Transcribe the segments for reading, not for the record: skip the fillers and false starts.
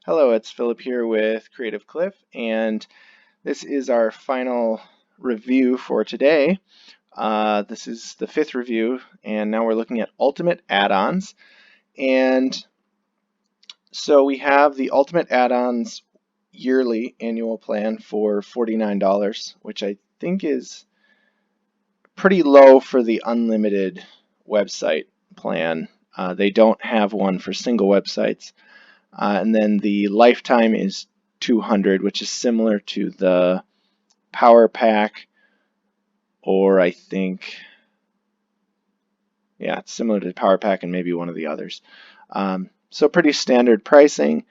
Hello, it's Philip here with Creative Cliff, and this is our final review for today. This is the fifth review, and now we're looking at Ultimate Add-ons. And so we have the Ultimate Add-ons yearly annual plan for $49, which I think is pretty low for the unlimited website plan. They don't have one for single websites. And then the lifetime is 200, which is similar to the PowerPack, or I think, yeah, it's similar to PowerPack and maybe one of the others. So pretty standard pricing.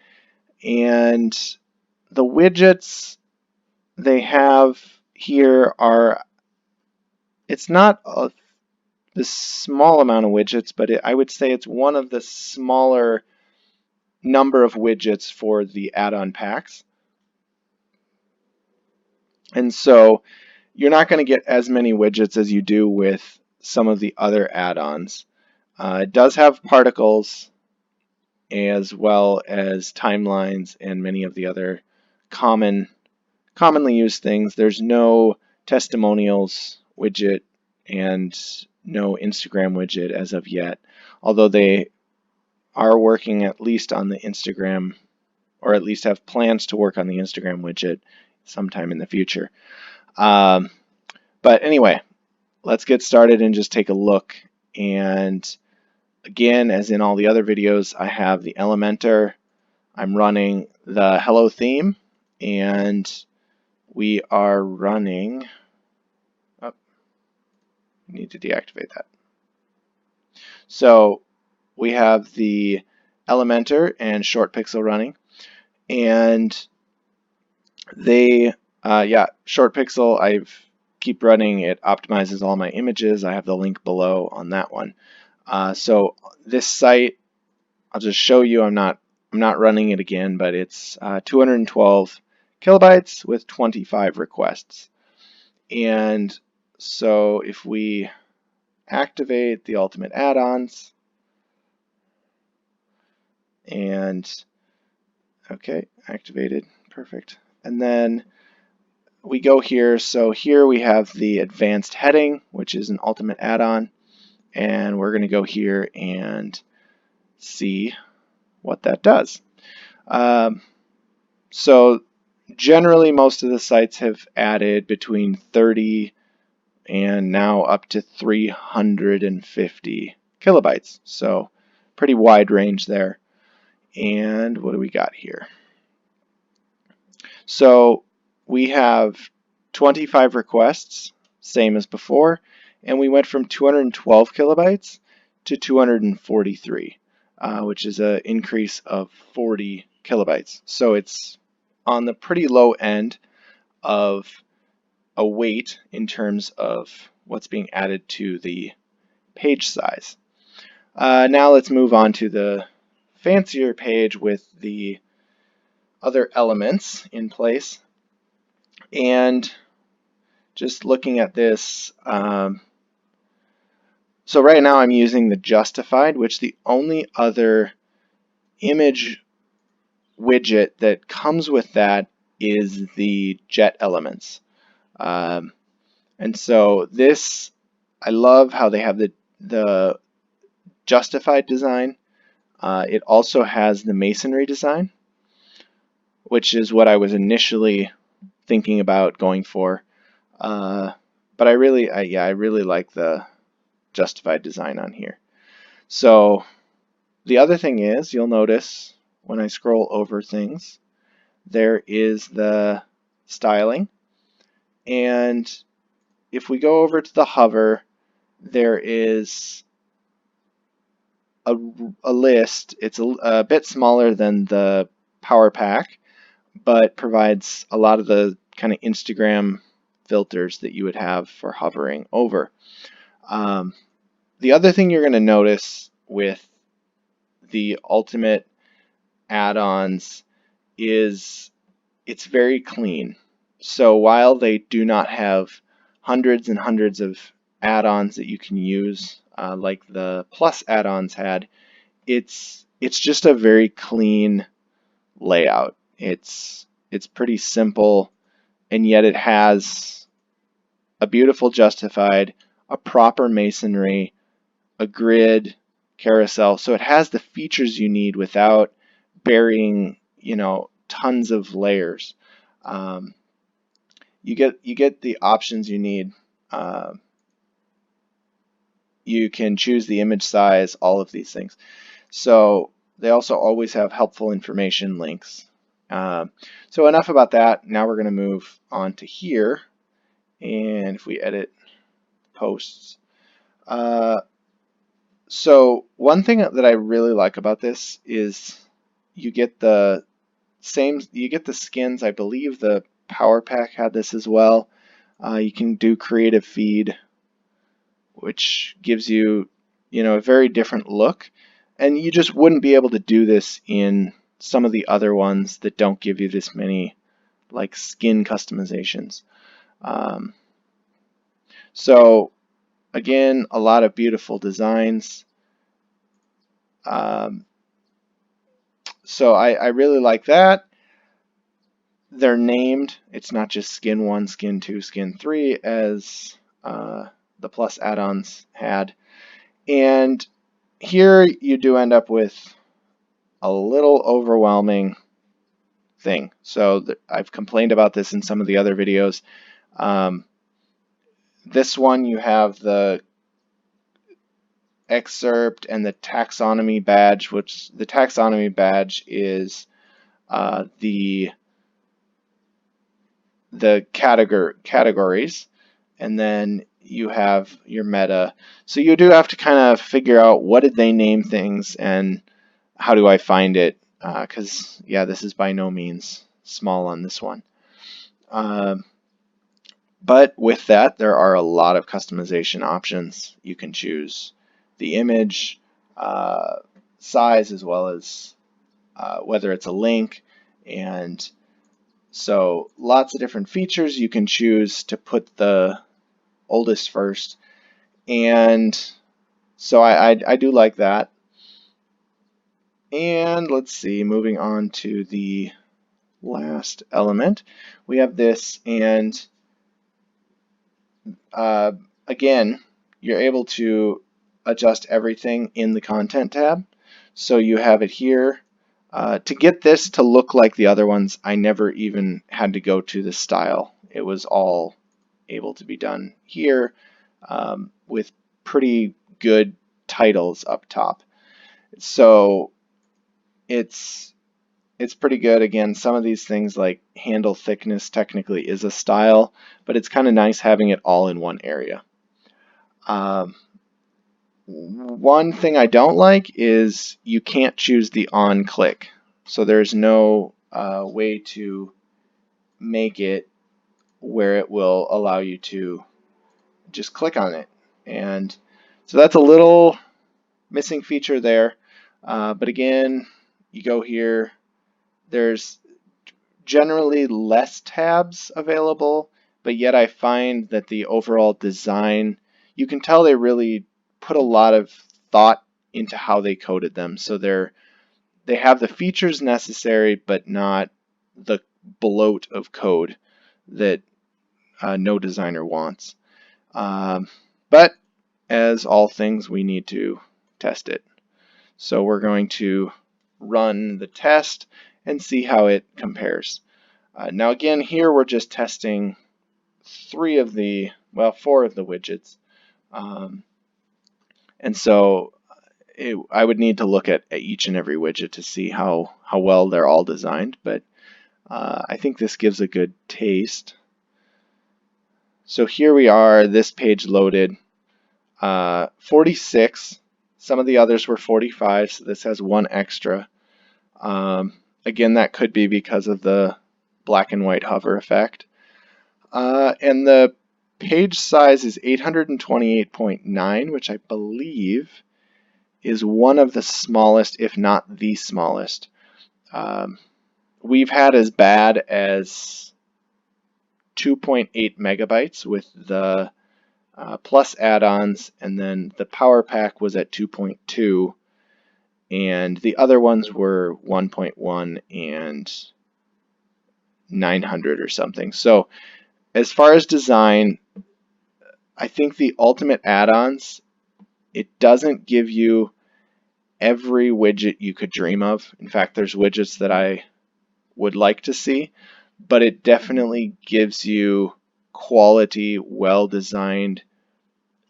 And the widgets they have here are, it's not the small amount of widgets, but I would say it's one of the smaller number of widgets for the add-on packs. And so you're not going to get as many widgets as you do with some of the other add-ons. It does have particles as well as timelines and many of the other commonly used things. There's no testimonials widget and no Instagram widget as of yet, although they are working at least on the Instagram, or at least have plans to work on the Instagram widget sometime in the future. But anyway, let's get started and just take a look. And again, as in all the other videos, I have the Elementor. I'm running the Hello theme, and we are running, oh, need to deactivate that. So we have the Elementor and Short Pixel running, and they, Short Pixel, I keep running. It optimizes all my images. I have the link below on that one. So this site, I'll just show you. I'm not running it again, but it's 212 kilobytes with 25 requests. And so if we activate the Ultimate Add-ons, and okay, activated, perfect. And then we go here. So here we have the Advanced Heading, which is an Ultimate Add-on, and we're going to go here and see what that does. So generally most of the sites have added between 30 and now up to 350 kilobytes. So pretty wide range there. And what do we got here? So we have 25 requests, same as before, and we went from 212 kilobytes to 243, which is an increase of 40 kilobytes. So it's on the pretty low end of a weight in terms of what's being added to the page size. Now let's move on to the fancier page with the other elements in place. And just looking at this, so right now I'm using the justified, which the only other image widget that comes with that is the JetElements. And so this, I love how they have the justified design. It also has the masonry design, which is what I was initially thinking about going for. But I really like the justified design on here. So the other thing is, you'll notice when I scroll over things, there is the styling. And if we go over to the hover, there is a list. It's a bit smaller than the PowerPack, but provides a lot of the kind of Instagram filters that you would have for hovering over. The other thing you're going to notice with the Ultimate Add-ons is it's very clean. So while they do not have hundreds and hundreds of add-ons that you can use, like the Plus add-ons had, it's just a very clean layout. It's pretty simple, and yet it has a beautiful justified, a proper masonry, a grid, carousel. So it has the features you need without burying, tons of layers. You get the options you need. You can choose the image size, all of these things. So they also always have helpful information links. So enough about that. Now we're going to move on to here. And if we edit posts. So one thing that I really like about this is you get the skins. I believe the PowerPack had this as well. You can do creative feed, which gives you, a very different look. And you just wouldn't be able to do this in some of the other ones that don't give you this many like skin customizations. So again, a lot of beautiful designs. So I really like that. They're named. It's not just skin 1, skin 2, skin 3 as the Plus Addons had. And here you do end up with a little overwhelming thing. So I've complained about this in some of the other videos. This one you have the excerpt and the taxonomy badge, which the taxonomy badge is the categories, and then you have your meta. So you do have to kind of figure out what did they name things and how do I find it, because yeah, this is by no means small on this one. But with that, there are a lot of customization options. You can choose the image size as well as whether it's a link, and so lots of different features. You can choose to put the oldest first, and so I do like that. And let's see, moving on to the last element, we have this, and again, you're able to adjust everything in the content tab. So you have it here. To get this to look like the other ones, I never even had to go to the style. It was all able to be done here with pretty good titles up top. So it's pretty good. Again, some of these things like handle thickness technically is a style, but it's kind of nice having it all in one area. One thing I don't like is you can't choose the on click. So there's no way to make it where it will allow you to just click on it. And so that's a little missing feature there. But again, you go here, there's generally less tabs available, but yet I find that the overall design, you can tell they really put a lot of thought into how they coded them. So they have the features necessary, but not the bloat of code that no designer wants. But as all things, we need to test it. So we're going to run the test and see how it compares. Now again, here we're just testing 4 of the widgets. And so I would need to look at each and every widget to see how well they're all designed, but I think this gives a good taste. So here we are, this page loaded, 46. Some of the others were 45, so this has 1 extra. Again, that could be because of the black and white hover effect. And the page size is 828.9, which I believe is one of the smallest, if not the smallest. We've had as bad as 2.8 megabytes with the Plus add-ons, and then the PowerPack was at 2.2. and the other ones were 1.1 and 900 or something. So as far as design, I think the ultimate add-ons, it doesn't give you every widget you could dream of. In fact, there's widgets that I would like to see, but it definitely gives you quality, well-designed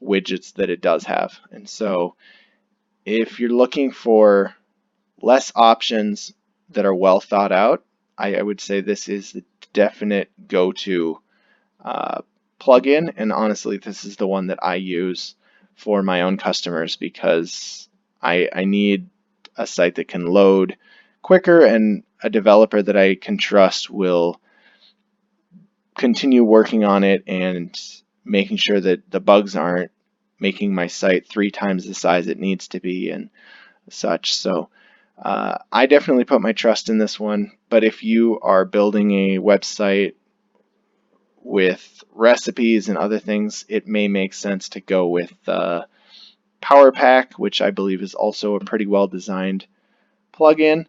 widgets that it does have. And so if you're looking for less options that are well thought out, I would say this is the definite go-to plugin, and honestly, this is the one that I use for my own customers because I need a site that can load quicker, and a developer that I can trust will continue working on it and making sure that the bugs aren't making my site 3 times the size it needs to be and such. So I definitely put my trust in this one, but if you are building a website with recipes and other things, it may make sense to go with PowerPack, which I believe is also a pretty well designed plugin.